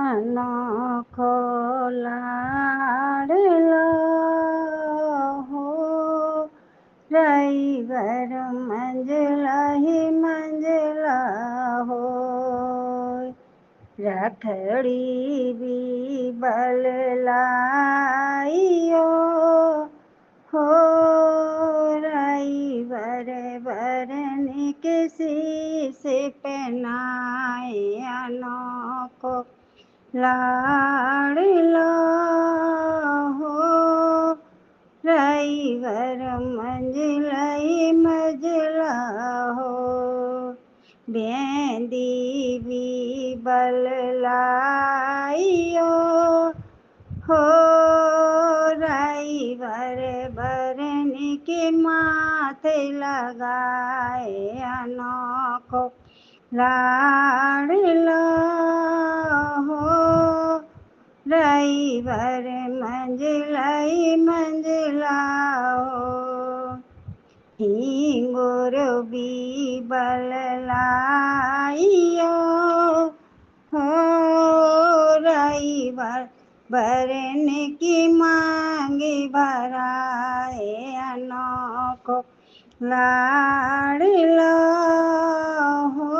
अनोखो लाडला हो, ड्राइवर मंझला ही मंझला हो, रखड़ी भी बललाइयो हो, ड्राइवर बरन किसी से पहनाए अनोखो लाडला हो, ड्राइवर मंझलाई मंझला हो, बेंदी भी बललाइयो हो, ड्राइवर बरन के माथे लगाए अनोखो लाडला हो, ड्राइवर मंझलाई मंझला हो, हिंगोर भी बललाइयो हो, ड्राइवर बरन की मांगी भराए अनोखो लाडला हो,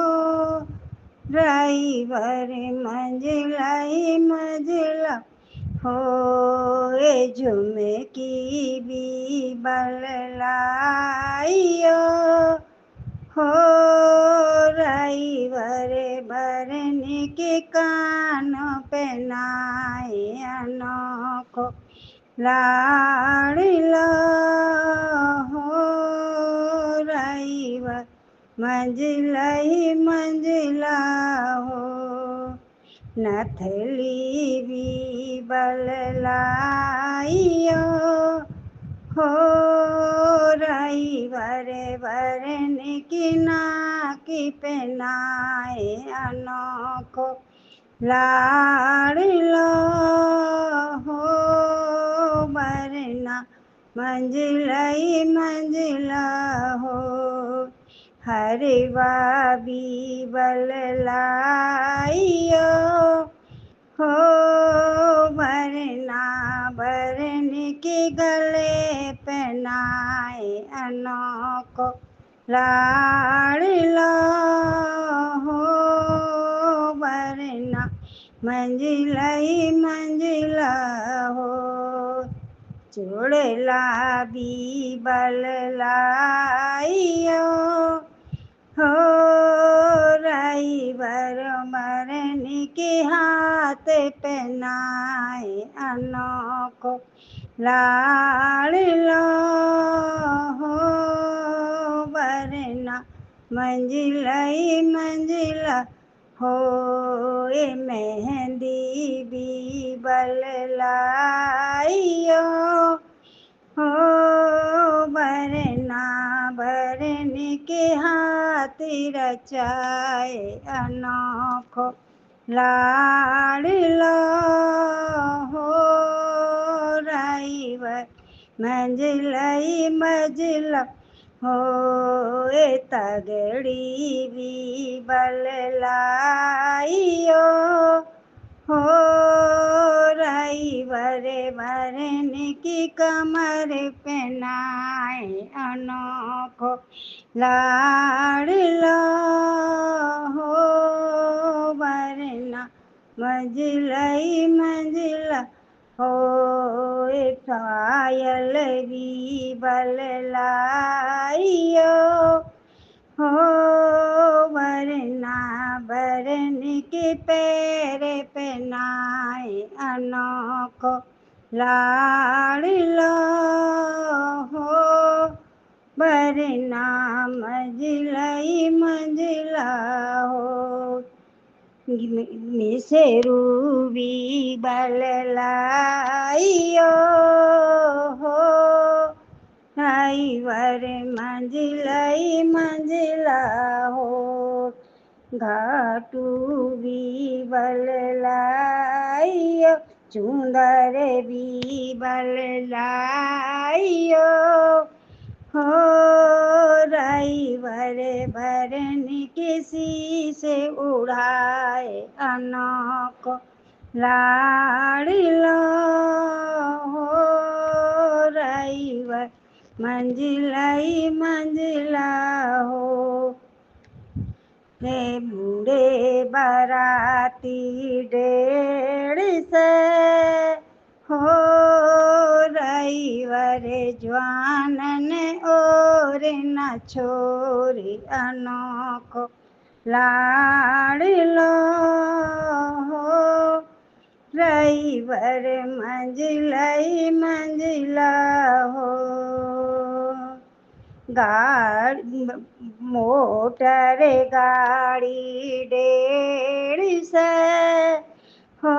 ड्राइवर मंझलाई मंझला हो, झुमकी भी बललाइयो हो, ड्राइवर बरन के कान पहनाए अनोखो लाडला हो, ड्राइवर मंझलाई मंझला हो, नथली भी बललाइयो हो, ड्राइवर बरन की नाकी पहनाए अनोखो लाडला हो, बरना मंझलाई मंझला हो, हरवा भी बललाइयो हो, बरना बरन के गले पहनाए अनोखो लाडला हो, बरना मंझलाई मंझला हो, चूड़ला भी बललाइयो हो, ड्राइवर बरन के हाथ पहनाए अनोखो लाडला हो, बरना मंझलाई मंझला हो, मेहंदी भी बललाइयो हो, बरना बरन के हाथ रचाए अनोखो लाडला हो, ड्राइवर मंझलाई मंझला हो, तगड़ी भी बललाइयो हो, ड्राइवर बरन की कमर पहनाए अनोखो लाडला हो, बरना मंझलाई मंझला हो, पायल भी बललाइयो हो, बरना बरन के पैर पहनाए अनोखो लाडला हो, बरना मंझलाई मंझला हो, मिसेरू भी बललाइयो हो, ड्राइवर मंझलाई मंझला हो, घाटू भी बललाइयो, चुंदर भी बललाइयो हो, ड्राइवर बरन किसी से उड़ाए अनोखो लाड़िलो हो रईवर मंजिलाई मंजिला हो। हे बूढ़े बाराती डेढ़ से हो रईवर जवानन और न छोरी अनोखो लाड़िलो हो रईवर मंजिलाई मंजिला हो। मोटर गाड़ी डेढ़ से हो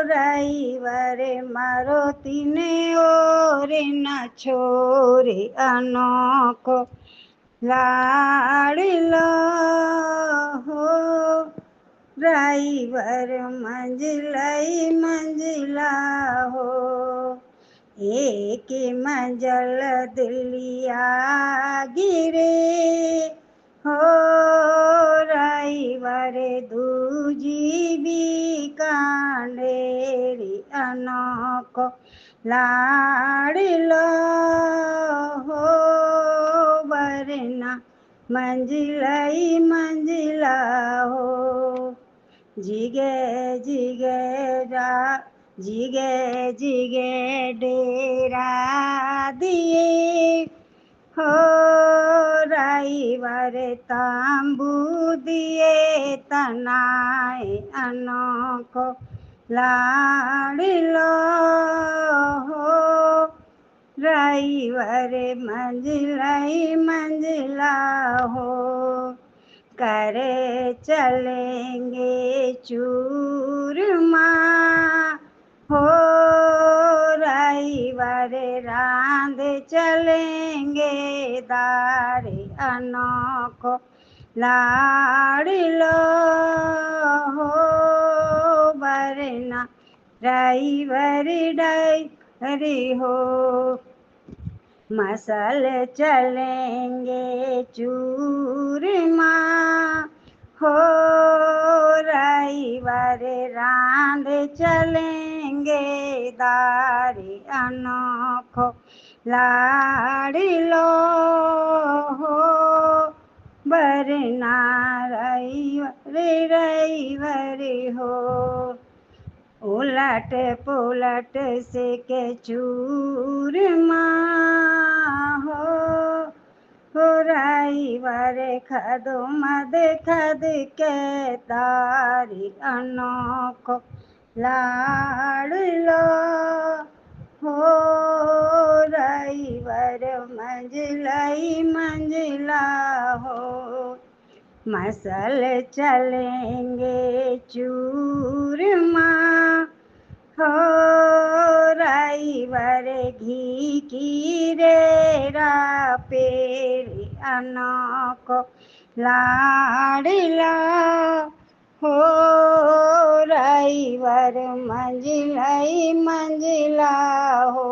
रईवर मारुति ने और न छोरी अनोखो लाड़िलो हो रईवर मंजिलाई मंजिला हो। एक मंजिल दिलिया गिरे हो रईवर दूजी बीकानेरी अनोखो लाड़िलो हो वरना मंजिलाई मंजिला हो। जिगे जिगे जिगे जिगे डेरा दिए हो रईवर तंबू दिए तनाए अनोखो लाड़िलो हो रईवर मंजिलाई मंजिला हो। करे चलेंगे चूरमा हो रईवर रांध चलेंगे दारे अनोखो लाड़िलो हो वरना रईवर डरी हो। मसल चलेंगे चूरमा हो रईवर रांध चलेंगे दारी अनोखो लाड़िलो हो वरना रईवर हो। उलट पुलट से के चूरमा हो रईवर खदो मद खद के तारी अनोखो लाड़िलो हो रईवर मंजिलाई मंजिला हो। मसल चलेंगे चूरमा हो रईवर घी की रेरा पेरी अनोखो लाड़िला हो रईवर मंजिलाई मंजिला हो।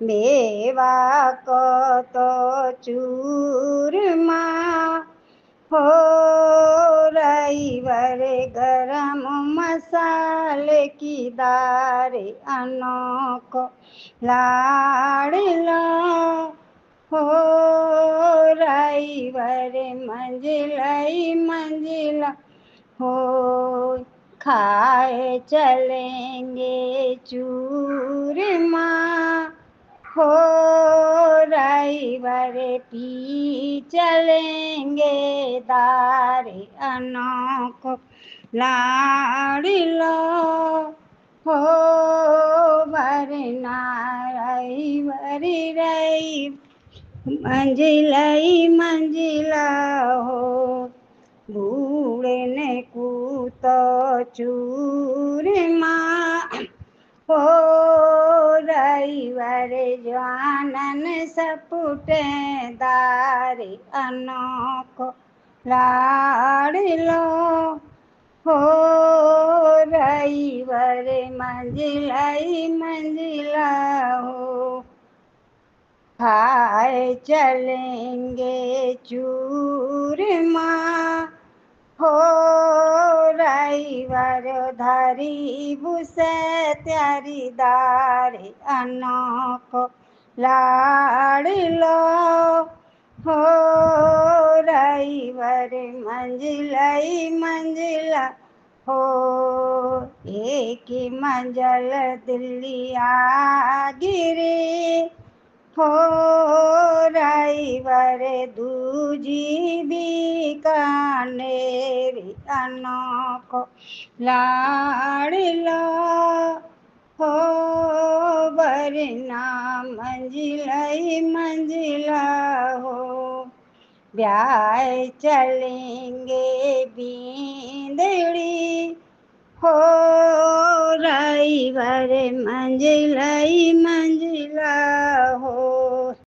मेवा को तो चूरमा हो रईवर गरम मसाले की दारे अनोखो लाड़िलो हो रईवर मंजिलाई मंजिला हो। खाए चलेंगे चूरमा हो रईवर पी चलेंगे दारे अनोखो लाड़िलो हो वरना रईवर मंजिलाई मंजिला हो। बूढ़े ने कूतो चूरमा हो रईवर जवानन सपुटे दारे अनोखो लाड़िलो हो रईवर मंजिलाई मंजिला हो। खाए चलेंगे चूरमा हो रईवर કર્યો ધારી ભૂસે ત્યારી દારે અનોખો લાડલો હો રવિવાર મંજિલા हो एक मंजल दिल्लिया गिरे हो रविवार दूजी बीकानेर अनोखो लाडलो हो बरना मंजिला हो ब्याह चलेंगे बींदड़ी हो रविवार मंजिला हो